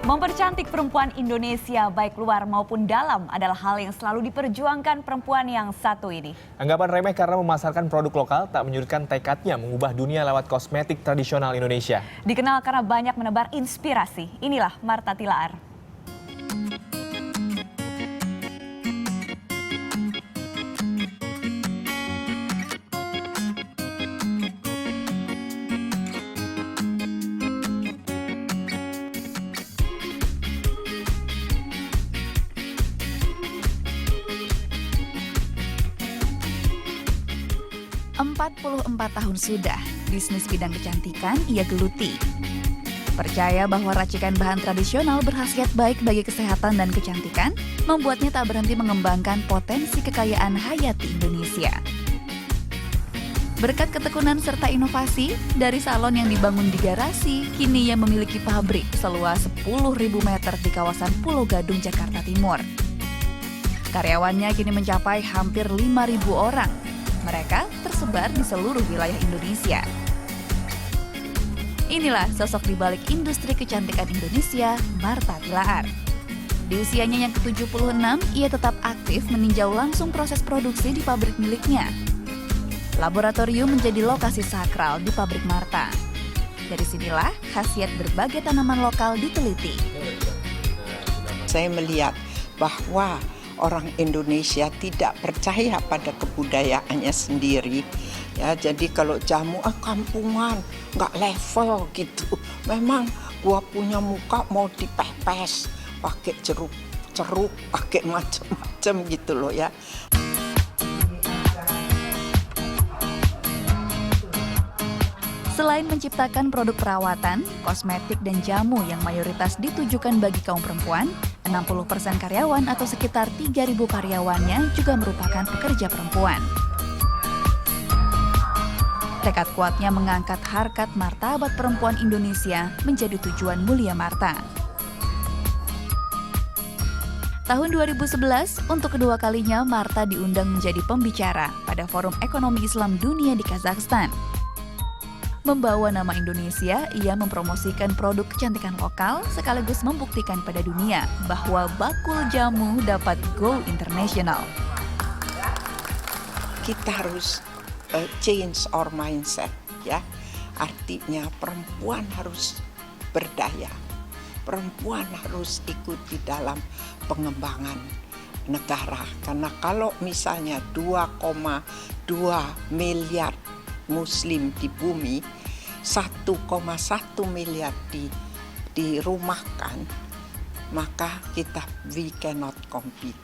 Mempercantik perempuan Indonesia baik luar maupun dalam adalah hal yang selalu diperjuangkan perempuan yang satu ini. Anggapan remeh karena memasarkan produk lokal tak menyurutkan tekadnya mengubah dunia lewat kosmetik tradisional Indonesia. Dikenal karena banyak menebar inspirasi. Inilah Marta Tilaar. Empat tahun sudah, bisnis bidang kecantikan ia geluti. Percaya bahwa racikan bahan tradisional berkhasiat baik bagi kesehatan dan kecantikan, membuatnya tak berhenti mengembangkan potensi kekayaan hayati Indonesia. Berkat ketekunan serta inovasi, dari salon yang dibangun di garasi, kini ia memiliki pabrik seluas 10.000 meter di kawasan Pulau Gadung, Jakarta Timur. Karyawannya kini mencapai hampir 5.000 orang. Mereka tersebar di seluruh wilayah Indonesia. Inilah sosok di balik industri kecantikan Indonesia, Marta Tilaar. Di usianya yang ke-76, ia tetap aktif meninjau langsung proses produksi di pabrik miliknya. Laboratorium menjadi lokasi sakral di pabrik Marta. Dari sinilah khasiat berbagai tanaman lokal diteliti. Saya melihat bahwa orang Indonesia tidak percaya pada kebudayaannya sendiri. Ya, jadi kalau jamu kampungan, nggak level gitu. Memang gua punya muka mau dipepes, pakai ceruk, pakai macam-macam gitu loh ya. Selain menciptakan produk perawatan, kosmetik, dan jamu yang mayoritas ditujukan bagi kaum perempuan, 60% karyawan atau sekitar 3.000 karyawannya juga merupakan pekerja perempuan. Tekad kuatnya mengangkat harkat martabat perempuan Indonesia menjadi tujuan mulia Marta. Tahun 2011, untuk kedua kalinya Marta diundang menjadi pembicara pada Forum Ekonomi Islam Dunia di Kazakhstan. Membawa nama Indonesia, ia mempromosikan produk kecantikan lokal sekaligus membuktikan pada dunia bahwa bakul jamu dapat go international. Kita harus change our mindset ya. Artinya perempuan harus berdaya. Perempuan harus ikut di dalam pengembangan negara. Karena kalau misalnya 2,2 miliar Muslim di bumi, 1,1 miliar dirumahkan, maka we cannot compete.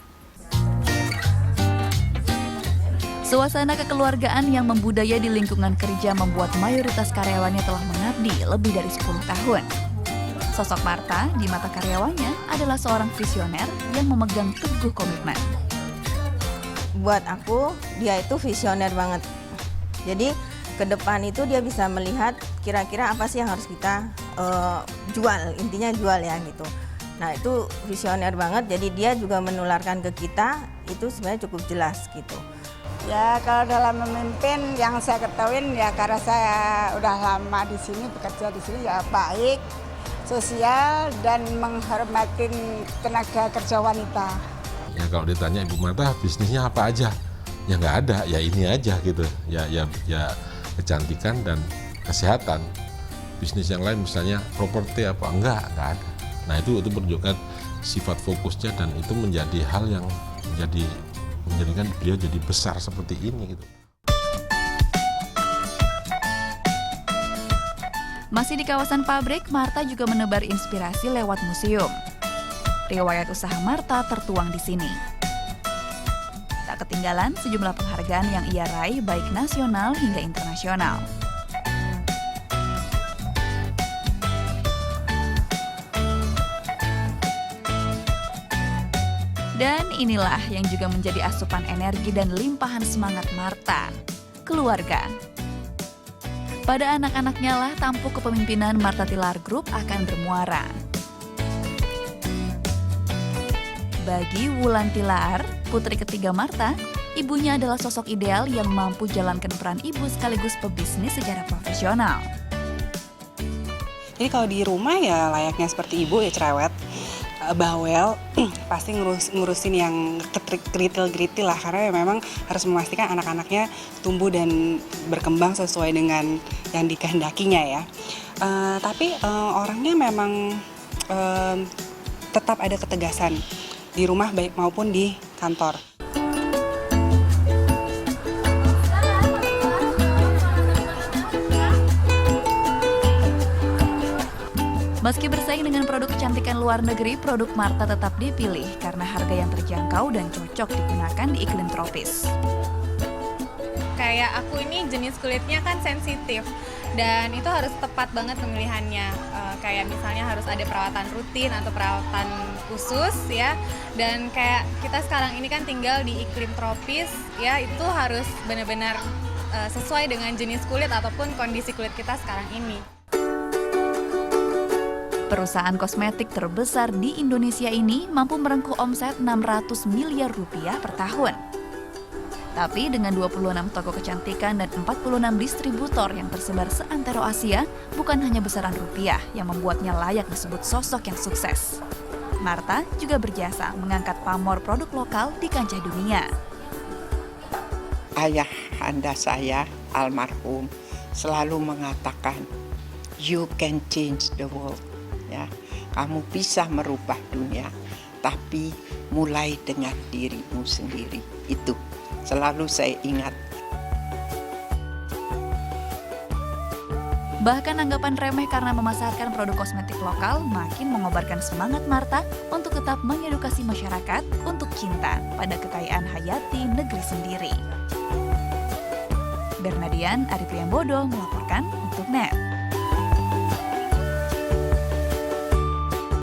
Suasana kekeluargaan yang membudaya di lingkungan kerja membuat mayoritas karyawannya telah mengabdi lebih dari 10 tahun. Sosok Marta di mata karyawannya adalah seorang visioner yang memegang teguh komitmen. Buat aku, dia itu visioner banget. Jadi ke depan itu dia bisa melihat kira-kira apa sih yang harus kita jual, intinya jual ya gitu. Nah itu visioner banget, jadi dia juga menularkan ke kita, itu sebenarnya cukup jelas gitu. Ya kalau dalam memimpin yang saya ketahuin ya karena saya udah lama di sini, bekerja di sini ya baik, sosial dan menghormatin tenaga kerja wanita. Ya kalau ditanya Ibu Marta bisnisnya apa aja? Ya nggak ada, ya ini aja gitu. Ya kecantikan dan kesehatan. Bisnis yang lain misalnya properti apa enggak ada. Nah itu menunjukkan sifat fokusnya dan itu menjadi hal yang menjadikan beliau jadi besar seperti ini gitu. Masih di kawasan pabrik, Marta juga menebar inspirasi lewat museum. Riwayat usaha Marta tertuang di sini. Tak ketinggalan sejumlah penghargaan yang ia raih baik nasional hingga internasional. Dan inilah yang juga menjadi asupan energi dan limpahan semangat Marta, keluarga. Pada anak-anaknya lah tampuk kepemimpinan Marta Tilaar Group akan bermuara. Bagi Wulan Tilaar, putri ketiga Marta, ibunya adalah sosok ideal yang mampu jalankan peran ibu sekaligus pebisnis secara profesional. Jadi kalau di rumah ya layaknya seperti ibu ya cerewet, bawel, pasti ngurusin yang geritil-geritil lah, karena ya memang harus memastikan anak-anaknya tumbuh dan berkembang sesuai dengan yang dikehendakinya ya. Tapi orangnya memang tetap ada ketegasan di rumah baik maupun di kantor. Meski bersaing dengan produk kecantikan luar negeri, produk Martha tetap dipilih karena harga yang terjangkau dan cocok digunakan di iklim tropis. Kayak aku ini jenis kulitnya kan sensitif dan itu harus tepat banget pemilihannya. Kayak misalnya harus ada perawatan rutin atau perawatan khusus ya. Dan kayak kita sekarang ini kan tinggal di iklim tropis ya, itu harus benar-benar sesuai dengan jenis kulit ataupun kondisi kulit kita sekarang ini. Perusahaan kosmetik terbesar di Indonesia ini mampu merengkuh omset 600 miliar rupiah per tahun. Tapi dengan 26 toko kecantikan dan 46 distributor yang tersebar seantero Asia, bukan hanya besaran rupiah yang membuatnya layak disebut sosok yang sukses. Martha juga berjasa mengangkat pamor produk lokal di kancah dunia. Ayah anda saya, almarhum, selalu mengatakan, you can change the world. Ya, kamu bisa merubah dunia, tapi mulai dengan dirimu sendiri. Itu selalu saya ingat. Bahkan anggapan remeh karena memasarkan produk kosmetik lokal makin mengobarkan semangat Martha untuk tetap mengedukasi masyarakat untuk cinta pada kekayaan hayati negeri sendiri. Bernadian Ari Priyambodo melaporkan untuk NET.